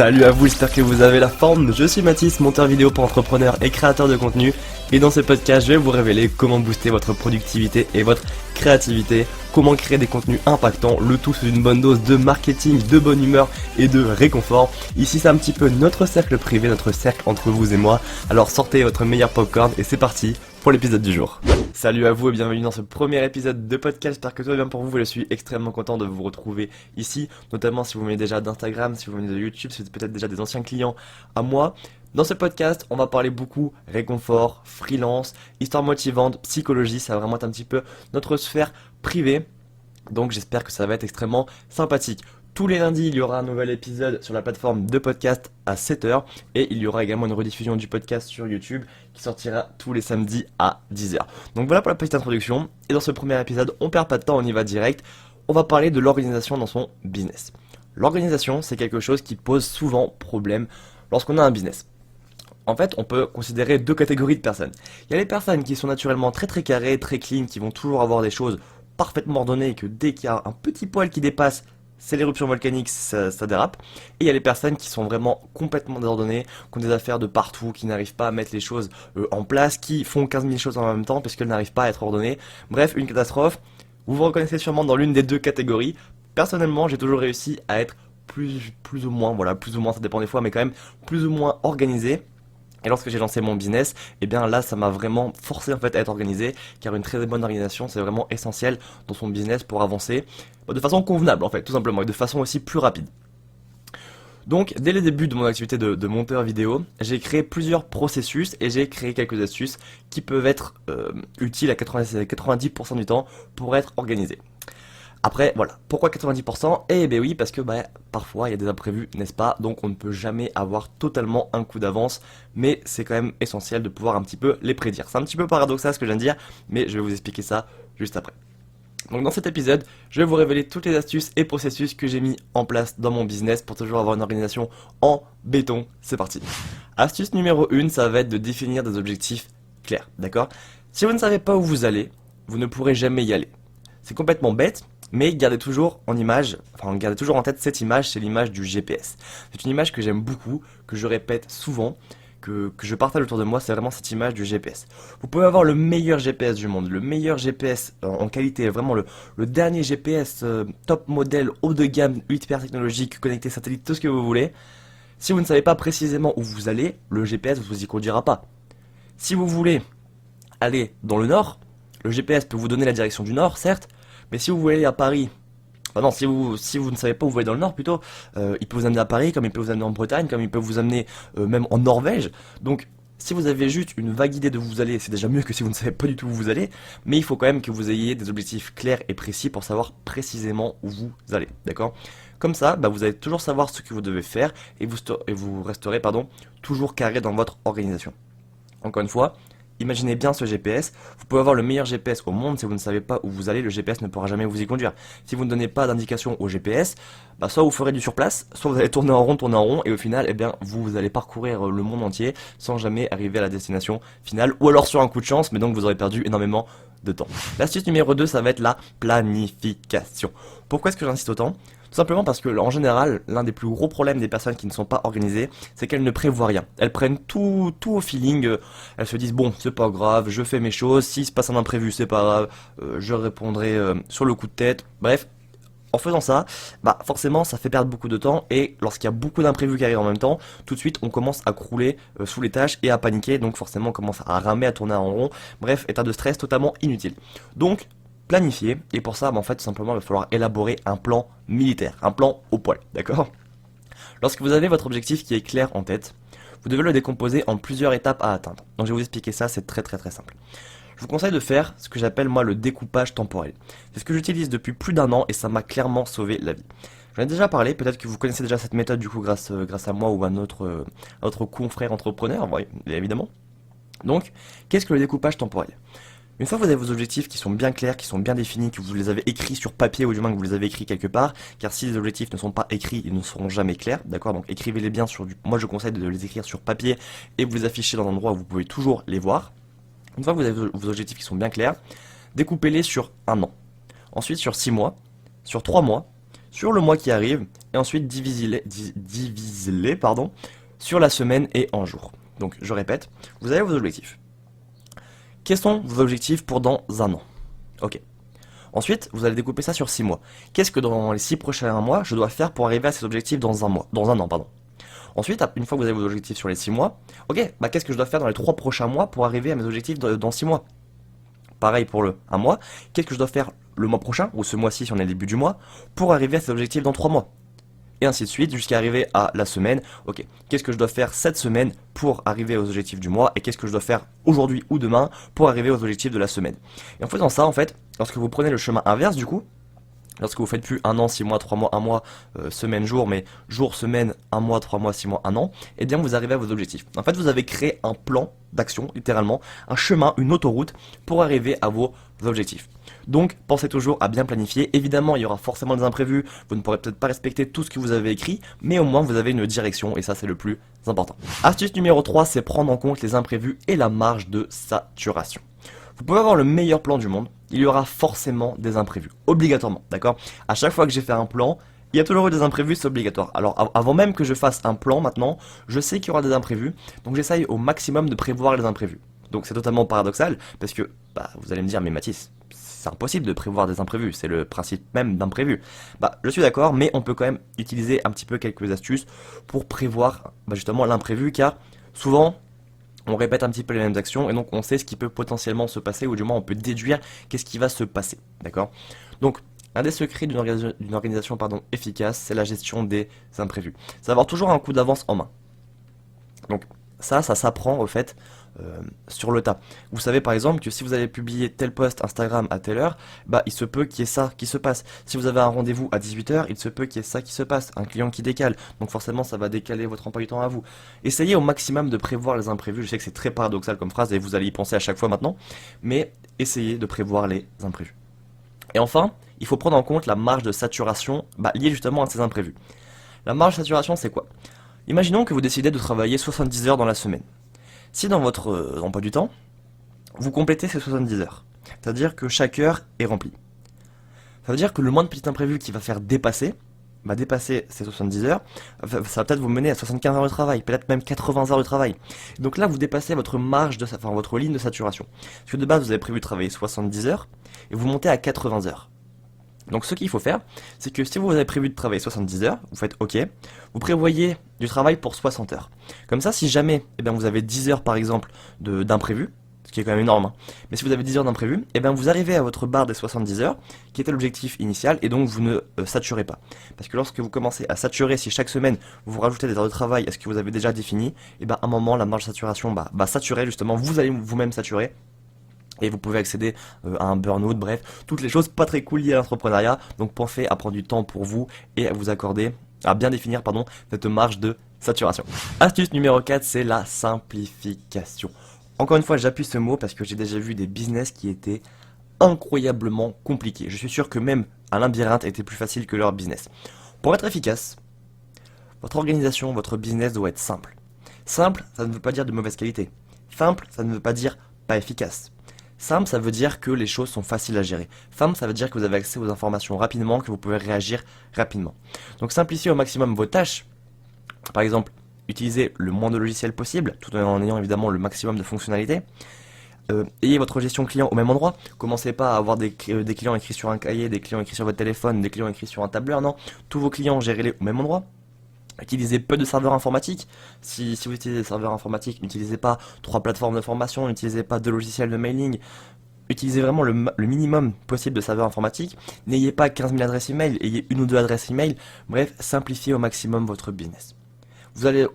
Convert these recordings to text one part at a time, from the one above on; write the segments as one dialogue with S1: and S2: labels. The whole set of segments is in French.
S1: Salut à vous, j'espère que vous avez la forme. Je suis Mathis, monteur vidéo pour entrepreneurs et créateur de contenu. Et dans ce podcast, je vais vous révéler comment booster votre productivité et votre créativité, comment créer des contenus impactants, le tout sous une bonne dose de marketing, de bonne humeur et de réconfort. Ici, c'est un petit peu notre cercle privé, notre cercle entre vous et moi. Alors sortez votre meilleur popcorn et c'est parti pour l'épisode du jour. Salut à vous et bienvenue dans ce premier épisode de podcast, j'espère que tout va bien pour vous. Je suis extrêmement content de vous retrouver ici, notamment si vous venez déjà d'Instagram, si vous venez de YouTube, si vous êtes peut-être déjà des anciens clients à moi. Dans ce podcast, on va parler beaucoup réconfort, freelance, histoire motivante, psychologie, ça va vraiment être un petit peu notre sphère privée. Donc j'espère que ça va être extrêmement sympathique. Tous les lundis, il y aura un nouvel épisode sur la plateforme de podcast à 7h et il y aura également une rediffusion du podcast sur YouTube qui sortira tous les samedis à 10h. Donc voilà pour la petite introduction. Et dans ce premier épisode, on perd pas de temps, on y va direct. On va parler de l'organisation dans son business. L'organisation, c'est quelque chose qui pose souvent problème lorsqu'on a un business. En fait, on peut considérer deux catégories de personnes. Il y a les personnes qui sont naturellement très carrées, très clean, qui vont toujours avoir des choses parfaitement ordonnées et que dès qu'il y a un petit poil qui dépasse, c'est l'éruption volcanique, ça dérape. Et il y a les personnes qui sont vraiment complètement désordonnées, qui ont des affaires de partout, qui n'arrivent pas à mettre les choses en place, qui font 15 000 choses en même temps parce qu'elles n'arrivent pas à être ordonnées. Bref, une catastrophe. Vous vous reconnaissez sûrement dans l'une des deux catégories. Personnellement, j'ai toujours réussi à être plus ou moins, ça dépend des fois, mais quand même plus ou moins organisé. Et lorsque j'ai lancé mon business, et bien là ça m'a vraiment forcé en fait à être organisé, car une très bonne organisation c'est vraiment essentiel dans son business pour avancer de façon convenable en fait, tout simplement, et de façon aussi plus rapide. Donc dès les débuts de mon activité de monteur vidéo, j'ai créé plusieurs processus et j'ai créé quelques astuces qui peuvent être utiles à 90% du temps pour être organisé. Après, voilà. Pourquoi 90%? Eh bien oui, parce que parfois il y a des imprévus, n'est-ce pas? Donc on ne peut jamais avoir totalement un coup d'avance, mais c'est quand même essentiel de pouvoir un petit peu les prédire. C'est un petit peu paradoxal ce que je viens de dire, mais je vais vous expliquer ça juste après. Donc dans cet épisode, je vais vous révéler toutes les astuces et processus que j'ai mis en place dans mon business pour toujours avoir une organisation en béton. C'est parti. Astuce numéro 1, ça va être de définir des objectifs clairs, d'accord? Si vous ne savez pas où vous allez, vous ne pourrez jamais y aller. C'est complètement bête, mais gardez toujours en tête cette image, c'est l'image du GPS. C'est une image que j'aime beaucoup, que je répète souvent, que je partage autour de moi, c'est vraiment cette image du GPS. Vous pouvez avoir le meilleur GPS du monde, le meilleur GPS en qualité, vraiment le dernier GPS top modèle, haut de gamme, hyper technologique, connecté satellite, tout ce que vous voulez. Si vous ne savez pas précisément où vous allez, le GPS ne vous y conduira pas. Si vous voulez aller dans le nord, le GPS peut vous donner la direction du nord, certes, mais si vous voulez aller à Paris, si vous ne savez pas où vous allez dans le nord plutôt, il peut vous amener à Paris, comme il peut vous amener en Bretagne, comme il peut vous amener même en Norvège. Donc si vous avez juste une vague idée de où vous allez, c'est déjà mieux que si vous ne savez pas du tout où vous allez, mais il faut quand même que vous ayez des objectifs clairs et précis pour savoir précisément où vous allez, d'accord? Comme ça, vous allez toujours savoir ce que vous devez faire et vous resterez toujours carré dans votre organisation. Encore une fois, imaginez bien ce GPS, vous pouvez avoir le meilleur GPS au monde, si vous ne savez pas où vous allez, le GPS ne pourra jamais vous y conduire. Si vous ne donnez pas d'indication au GPS, soit vous ferez du surplace, soit vous allez tourner en rond, et au final, vous allez parcourir le monde entier sans jamais arriver à la destination finale, ou alors sur un coup de chance, mais donc vous aurez perdu énormément de temps. L'astuce numéro 2, ça va être la planification. Pourquoi est-ce que j'insiste autant ? Tout simplement parce que, en général, l'un des plus gros problèmes des personnes qui ne sont pas organisées, c'est qu'elles ne prévoient rien. Elles prennent tout au feeling, elles se disent, bon, c'est pas grave, je fais mes choses, s'il se passe un imprévu, c'est pas grave, je répondrai sur le coup de tête. Bref, en faisant ça, forcément, ça fait perdre beaucoup de temps, et lorsqu'il y a beaucoup d'imprévus qui arrivent en même temps, tout de suite, on commence à crouler sous les tâches et à paniquer, donc forcément, on commence à ramer, à tourner en rond. Bref, état de stress totalement inutile. Donc, planifier, et pour ça, tout simplement, il va falloir élaborer un plan militaire, un plan au poil, d'accord? Lorsque vous avez votre objectif qui est clair en tête, vous devez le décomposer en plusieurs étapes à atteindre. Donc je vais vous expliquer ça, c'est très simple. Je vous conseille de faire ce que j'appelle moi le découpage temporel. C'est ce que j'utilise depuis plus d'un an et ça m'a clairement sauvé la vie. J'en ai déjà parlé, peut-être que vous connaissez déjà cette méthode du coup grâce à moi ou à notre confrère entrepreneur, oui, évidemment. Donc, qu'est-ce que le découpage temporel ? Une fois que vous avez vos objectifs qui sont bien clairs, qui sont bien définis, que vous les avez écrits sur papier ou du moins que vous les avez écrits quelque part, car si les objectifs ne sont pas écrits, ils ne seront jamais clairs, d'accord? Donc écrivez-les bien moi je conseille de les écrire sur papier et vous les afficher dans un endroit où vous pouvez toujours les voir. Une fois que vous avez vos objectifs qui sont bien clairs, découpez-les sur un an. Ensuite sur 6 mois, sur 3 mois, sur le mois qui arrive, et ensuite divisez-les divise-les, sur la semaine et en jours. Donc je répète, vous avez vos objectifs. Quels sont vos objectifs pour dans un an? Ok. Ensuite, vous allez découper ça sur 6 mois. Qu'est-ce que dans les 6 prochains mois, je dois faire pour arriver à ces objectifs dans un an, pardon. Ensuite, une fois que vous avez vos objectifs sur les 6 mois, ok, qu'est-ce que je dois faire dans les 3 prochains mois pour arriver à mes objectifs dans 6 mois? Pareil pour le 1 mois, qu'est-ce que je dois faire le mois prochain, ou ce mois-ci si on est le début du mois, pour arriver à ces objectifs dans 3 mois? Et ainsi de suite, jusqu'à arriver à la semaine. Ok, qu'est-ce que je dois faire cette semaine pour arriver aux objectifs du mois, et qu'est-ce que je dois faire aujourd'hui ou demain pour arriver aux objectifs de la semaine? Et en faisant ça, lorsque vous prenez le chemin inverse du coup, lorsque vous faites plus 1 an, 6 mois, 3 mois, 1 mois, semaine, jour, mais jour, semaine, 1 mois, 3 mois, 6 mois, 1 an, et bien vous arrivez à vos objectifs. En fait, vous avez créé un plan d'action, littéralement, un chemin, une autoroute pour arriver à vos objectifs. Donc, pensez toujours à bien planifier. Évidemment, il y aura forcément des imprévus, vous ne pourrez peut-être pas respecter tout ce que vous avez écrit, mais au moins vous avez une direction, et ça c'est le plus important. Astuce numéro 3, c'est prendre en compte les imprévus et la marge de saturation. Vous pouvez avoir le meilleur plan du monde, il y aura forcément des imprévus, obligatoirement, d'accord? À chaque fois que j'ai fait un plan, il y a toujours eu des imprévus, c'est obligatoire. Alors avant même que je fasse un plan maintenant, je sais qu'il y aura des imprévus, donc j'essaye au maximum de prévoir les imprévus. Donc c'est totalement paradoxal, parce que vous allez me dire, mais Mathis, c'est impossible de prévoir des imprévus, c'est le principe même d'imprévu. Je suis d'accord, mais on peut quand même utiliser un petit peu quelques astuces pour prévoir justement l'imprévu, car souvent on répète un petit peu les mêmes actions et donc on sait ce qui peut potentiellement se passer, ou du moins on peut déduire qu'est-ce qui va se passer, d'accord? Donc un des secrets d'une organisation efficace, c'est la gestion des imprévus. C'est avoir toujours un coup d'avance en main. Donc ça s'apprend au fait sur le tas. Vous savez par exemple que si vous avez publié tel post Instagram à telle heure, il se peut qu'il y ait ça qui se passe. Si vous avez un rendez-vous à 18h, il se peut qu'il y ait ça qui se passe, un client qui décale. Donc forcément ça va décaler votre emploi du temps à vous. Essayez au maximum de prévoir les imprévus. Je sais que c'est très paradoxal comme phrase et vous allez y penser à chaque fois maintenant, mais essayez de prévoir les imprévus. Et enfin, il faut prendre en compte la marge de saturation liée justement à ces imprévus. La marge de saturation, c'est quoi? Imaginons que vous décidez de travailler 70 heures dans la semaine. Si dans votre emploi du temps, vous complétez ces 70 heures, c'est-à-dire que chaque heure est remplie. Ça veut dire que le moins de petits imprévus qui va faire dépasser ces 70 heures, ça va peut-être vous mener à 75 heures de travail, peut-être même 80 heures de travail. Donc là, vous dépassez votre votre ligne de saturation. Parce que de base, vous avez prévu de travailler 70 heures, et vous montez à 80 heures. Donc ce qu'il faut faire, c'est que si vous avez prévu de travailler 70 heures, vous faites OK, vous prévoyez du travail pour 60 heures. Comme ça, si jamais vous avez 10 heures par exemple d'imprévu, ce qui est quand même énorme, mais si vous avez 10 heures d'imprévu, vous arrivez à votre barre des 70 heures, qui était l'objectif initial, et donc vous ne saturez pas. Parce que lorsque vous commencez à saturer, si chaque semaine vous rajoutez des heures de travail à ce que vous avez déjà défini, à un moment la marge de saturation va saturer justement, vous allez vous-même saturer, et vous pouvez accéder à un burn-out, bref, toutes les choses pas très cool liées à l'entrepreneuriat. Donc pensez à prendre du temps pour vous et à vous accorder, à bien définir cette marge de saturation. Astuce numéro 4, c'est la simplification. Encore une fois, j'appuie ce mot parce que j'ai déjà vu des business qui étaient incroyablement compliqués. Je suis sûr que même un labyrinthe était plus facile que leur business. Pour être efficace, votre organisation, votre business doit être simple. Simple, ça ne veut pas dire de mauvaise qualité. Simple, ça ne veut pas dire pas efficace. Simple, ça veut dire que les choses sont faciles à gérer. Simple, ça veut dire que vous avez accès aux informations rapidement, que vous pouvez réagir rapidement. Donc simplifiez au maximum vos tâches. Par exemple, utilisez le moins de logiciels possible, tout en ayant évidemment le maximum de fonctionnalités. Ayez votre gestion client au même endroit. Commencez pas à avoir des clients écrits sur un cahier, des clients écrits sur votre téléphone, des clients écrits sur un tableur, non. Tous vos clients, gérez-les au même endroit. Utilisez peu de serveurs informatiques. Si vous utilisez des serveurs informatiques, n'utilisez pas 3 plateformes de formation, n'utilisez pas 2 logiciels de mailing. Utilisez vraiment le minimum possible de serveurs informatiques. N'ayez pas 15 000 adresses email, ayez 1 ou 2 adresses email. Bref, simplifiez au maximum votre business. Vous allez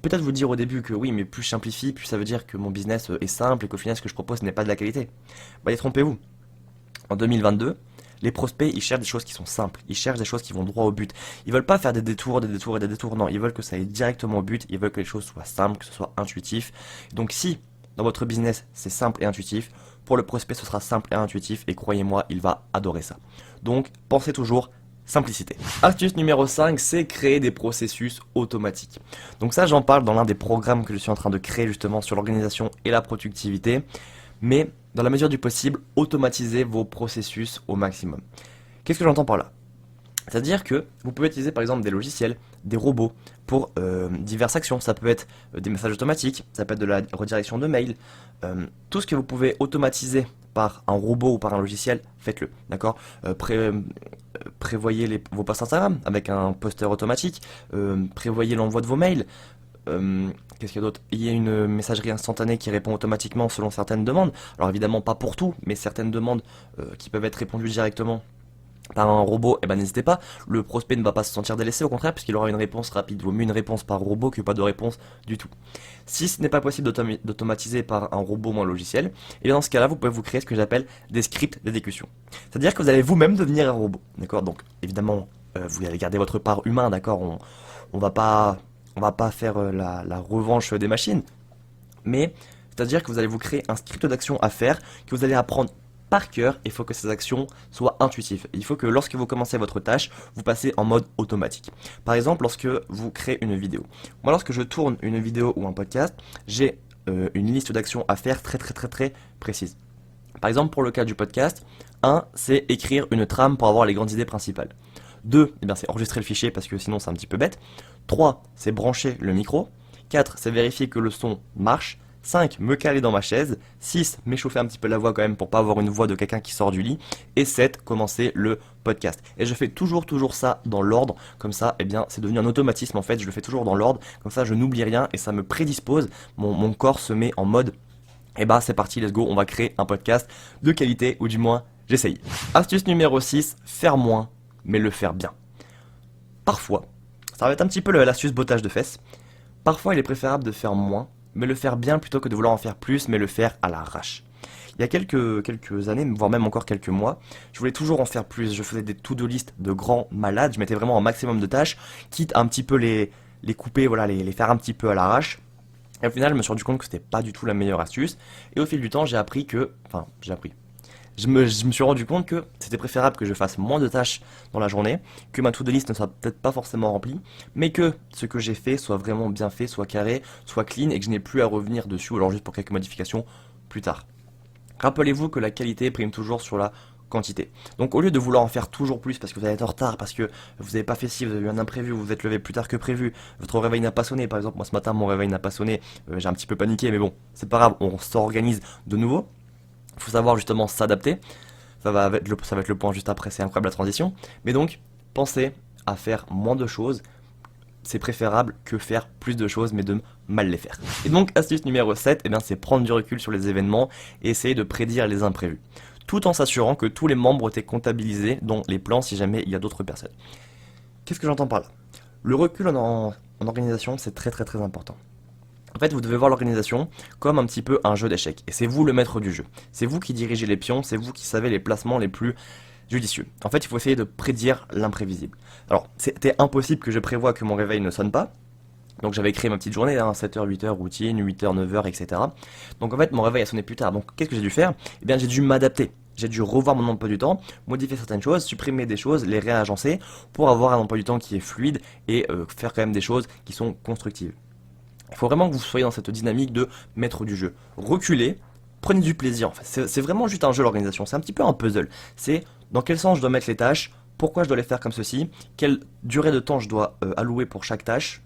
S1: peut-être vous dire au début que oui, mais plus je simplifie, plus ça veut dire que mon business est simple et qu'au final ce que je propose n'est pas de la qualité. Détrompez-vous. En 2022, les prospects, ils cherchent des choses qui sont simples, ils cherchent des choses qui vont droit au but. Ils veulent pas faire des détours, non, ils veulent que ça aille directement au but, ils veulent que les choses soient simples, que ce soit intuitif. Donc si, dans votre business, c'est simple et intuitif, pour le prospect, ce sera simple et intuitif, et croyez-moi, il va adorer ça. Donc, pensez toujours simplicité. Astuce numéro 5, c'est créer des processus automatiques. Donc ça, j'en parle dans l'un des programmes que je suis en train de créer justement sur l'organisation et la productivité, mais dans la mesure du possible, automatisez vos processus au maximum. Qu'est-ce que j'entends par là? C'est-à-dire que vous pouvez utiliser par exemple des logiciels, des robots pour diverses actions. Ça peut être des messages automatiques, ça peut être de la redirection de mails. Tout ce que vous pouvez automatiser par un robot ou par un logiciel, faites-le. D'accord. Prévoyez vos posts Instagram avec un poster automatique. Prévoyez l'envoi de vos mails. Qu'est-ce qu'il y a d'autre? Il y a une messagerie instantanée qui répond automatiquement selon certaines demandes. Alors évidemment pas pour tout, mais certaines demandes qui peuvent être répondues directement par un robot, eh ben n'hésitez pas, le prospect ne va pas se sentir délaissé, au contraire, puisqu'il aura une réponse rapide. Il vaut mieux une réponse par robot que pas de réponse du tout. Si ce n'est pas possible d'automatiser par un robot ou un logiciel, et bien dans ce cas-là, vous pouvez vous créer ce que j'appelle des scripts d'exécution. C'est-à-dire que vous allez vous-même devenir un robot, d'accord? Donc évidemment, vous allez garder votre part humain, d'accord? On va pas, on va pas faire la revanche des machines, mais c'est-à-dire que vous allez vous créer un script d'action à faire, que vous allez apprendre par cœur. Il faut que ces actions soient intuitives. Il faut que lorsque vous commencez votre tâche, vous passez en mode automatique. Par exemple, lorsque vous créez une vidéo. Moi, lorsque je tourne une vidéo ou un podcast, j'ai une liste d'actions à faire très précise. Par exemple, pour le cas du podcast, 1, c'est écrire une trame pour avoir les grandes idées principales. 2, eh bien, c'est enregistrer le fichier parce que sinon c'est un petit peu bête. 3, c'est brancher le micro. 4, c'est vérifier que le son marche. 5, me caler dans ma chaise. 6, m'échauffer un petit peu la voix quand même pour pas avoir une voix de quelqu'un qui sort du lit. Et 7, commencer le podcast. Et je fais toujours ça dans l'ordre. Comme ça, eh bien, c'est devenu un automatisme en fait. Je le fais toujours dans l'ordre. Comme ça, je n'oublie rien et ça me prédispose. Mon corps se met en mode, eh bah, c'est parti, let's go. On va créer un podcast de qualité, ou du moins, j'essaye. Astuce numéro 6, faire moins, mais le faire bien. Parfois, ça va être un petit peu l'astuce bottage de fesses. Parfois, il est préférable de faire moins, mais le faire bien plutôt que de vouloir en faire plus, mais le faire à l'arrache. Il y a quelques années, voire même encore quelques mois, je voulais toujours en faire plus. Je faisais des to-do list de grands malades, je mettais vraiment un maximum de tâches, quitte à un petit peu les couper, voilà, les faire un petit peu à l'arrache. Et au final, je me suis rendu compte que c'était pas du tout la meilleure astuce. Et au fil du temps, j'ai appris. Je me suis rendu compte que c'était préférable que je fasse moins de tâches dans la journée, que ma to-do list ne soit peut-être pas forcément remplie, mais que ce que j'ai fait soit vraiment bien fait, soit carré, soit clean, et que je n'ai plus à revenir dessus, ou alors juste pour quelques modifications plus tard. Rappelez-vous que la qualité prime toujours sur la quantité. Donc au lieu de vouloir en faire toujours plus parce que vous allez être en retard, parce que vous n'avez pas fait ci, vous avez eu un imprévu, vous vous êtes levé plus tard que prévu, votre réveil n'a pas sonné, par exemple moi ce matin mon réveil n'a pas sonné, j'ai un petit peu paniqué, mais bon, c'est pas grave, on s'organise de nouveau. Il faut savoir justement s'adapter. Ça va être le point juste après, c'est incroyable la transition. Mais donc, pensez à faire moins de choses. C'est préférable que faire plus de choses, mais de mal les faire. Et donc, astuce numéro 7, eh bien, c'est prendre du recul sur les événements et essayer de prédire les imprévus. Tout en s'assurant que tous les membres étaient comptabilisés, dont les plans si jamais il y a d'autres personnes. Qu'est-ce que j'entends par là? Le recul en organisation, c'est très important. En fait, vous devez voir l'organisation comme un petit peu un jeu d'échecs. Et c'est vous le maître du jeu. C'est vous qui dirigez les pions, c'est vous qui savez les placements les plus judicieux. En fait, il faut essayer de prédire l'imprévisible. Alors, c'était impossible que je prévoie que mon réveil ne sonne pas. Donc j'avais créé ma petite journée, 7h, 8h, routine, 8h, 9h, etc. Donc en fait, mon réveil a sonné plus tard. Donc qu'est-ce que j'ai dû faire? Eh bien, j'ai dû m'adapter. J'ai dû revoir mon emploi du temps, modifier certaines choses, supprimer des choses, les réagencer pour avoir un emploi du temps qui est fluide et faire quand même des choses qui sont constructives. Il faut vraiment que vous soyez dans cette dynamique de maître du jeu. Reculez, prenez du plaisir. En fait, c'est vraiment juste un jeu l'organisation. C'est un petit peu un puzzle. C'est dans quel sens je dois mettre les tâches, pourquoi je dois les faire comme ceci, quelle durée de temps je dois allouer pour chaque tâche.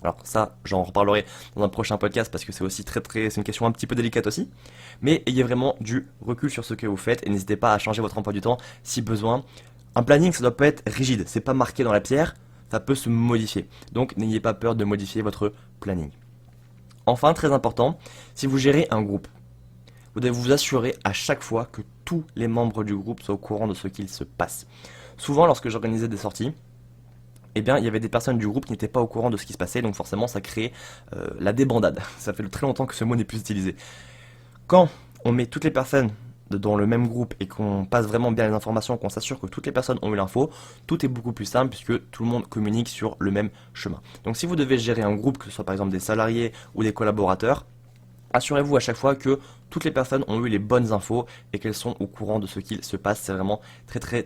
S1: Alors ça, j'en reparlerai dans un prochain podcast parce que c'est aussi c'est une question un petit peu délicate aussi. Mais ayez vraiment du recul sur ce que vous faites et n'hésitez pas à changer votre emploi du temps si besoin. Un planning, ça doit pas être rigide. C'est pas marqué dans la pierre. Ça peut se modifier. Donc n'ayez pas peur de modifier votre planning. Enfin, très important, si vous gérez un groupe, vous devez vous assurer à chaque fois que tous les membres du groupe soient au courant de ce qu'il se passe. Souvent, lorsque j'organisais des sorties, eh bien, il y avait des personnes du groupe qui n'étaient pas au courant de ce qui se passait, donc forcément, ça crée la débandade. Ça fait très longtemps que ce mot n'est plus utilisé. Quand on met toutes les personnes dans le même groupe et qu'on passe vraiment bien les informations, qu'on s'assure que toutes les personnes ont eu l'info, tout est beaucoup plus simple puisque tout le monde communique sur le même chemin. Donc si vous devez gérer un groupe, que ce soit par exemple des salariés ou des collaborateurs, assurez-vous à chaque fois que toutes les personnes ont eu les bonnes infos et qu'elles sont au courant de ce qu'il se passe. C'est vraiment très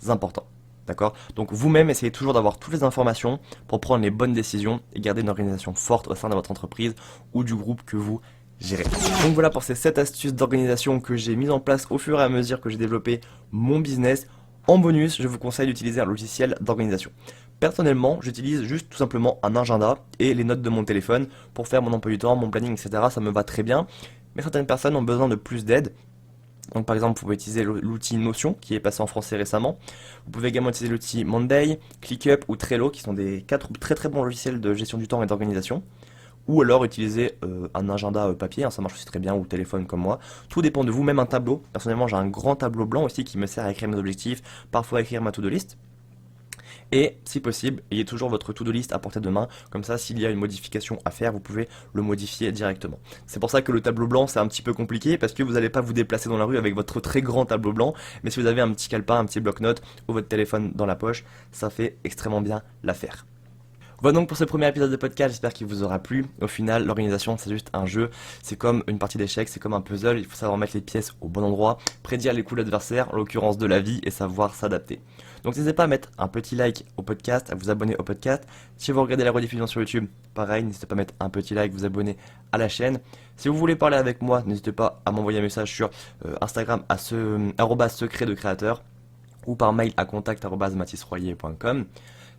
S1: important. D'accord? Donc vous-même essayez toujours d'avoir toutes les informations pour prendre les bonnes décisions et garder une organisation forte au sein de votre entreprise ou du groupe que vous gérez. Donc voilà pour ces 7 astuces d'organisation que j'ai mises en place au fur et à mesure que j'ai développé mon business. En bonus, je vous conseille d'utiliser un logiciel d'organisation. Personnellement, j'utilise juste tout simplement un agenda et les notes de mon téléphone pour faire mon emploi du temps, mon planning, etc. Ça me va très bien. Mais certaines personnes ont besoin de plus d'aide. Donc par exemple, vous pouvez utiliser l'outil Notion qui est passé en français récemment. Vous pouvez également utiliser l'outil Monday, ClickUp ou Trello qui sont des 4 très très bons logiciels de gestion du temps et d'organisation. Ou alors utiliser un agenda papier, hein, ça marche aussi très bien, ou téléphone comme moi. Tout dépend de vous, même un tableau. Personnellement, j'ai un grand tableau blanc aussi qui me sert à écrire mes objectifs, parfois à écrire ma to-do list. Et si possible, ayez toujours votre to-do list à portée de main, comme ça s'il y a une modification à faire, vous pouvez le modifier directement. C'est pour ça que le tableau blanc c'est un petit peu compliqué, parce que vous n'allez pas vous déplacer dans la rue avec votre très grand tableau blanc, mais si vous avez un petit calepin, un petit bloc-notes ou votre téléphone dans la poche, ça fait extrêmement bien l'affaire. Voilà donc pour ce premier épisode de podcast, j'espère qu'il vous aura plu. Au final, l'organisation c'est juste un jeu, c'est comme une partie d'échecs, c'est comme un puzzle, il faut savoir mettre les pièces au bon endroit, prédire les coups de l'adversaire, en l'occurrence de la vie, et savoir s'adapter. Donc n'hésitez pas à mettre un petit like au podcast, à vous abonner au podcast. Si vous regardez la rediffusion sur YouTube, pareil, n'hésitez pas à mettre un petit like, vous abonner à la chaîne. Si vous voulez parler avec moi, n'hésitez pas à m'envoyer un message sur Instagram à @secret de créateur ou par mail à contact@mathysroyer.com.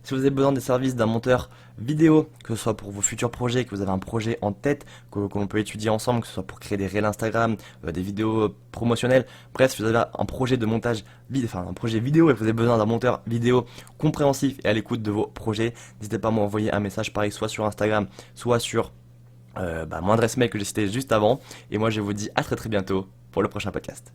S1: Si vous avez besoin des services d'un monteur vidéo, que ce soit pour vos futurs projets, que vous avez un projet en tête, que l'on peut étudier ensemble, que ce soit pour créer des réels Instagram, des vidéos promotionnelles, bref, si vous avez un projet de montage vidéo, enfin un projet vidéo et que vous avez besoin d'un monteur vidéo compréhensif et à l'écoute de vos projets, n'hésitez pas à m'envoyer un message pareil, soit sur Instagram, soit sur mon adresse mail que j'ai cité juste avant. Et moi je vous dis à très très bientôt pour le prochain podcast.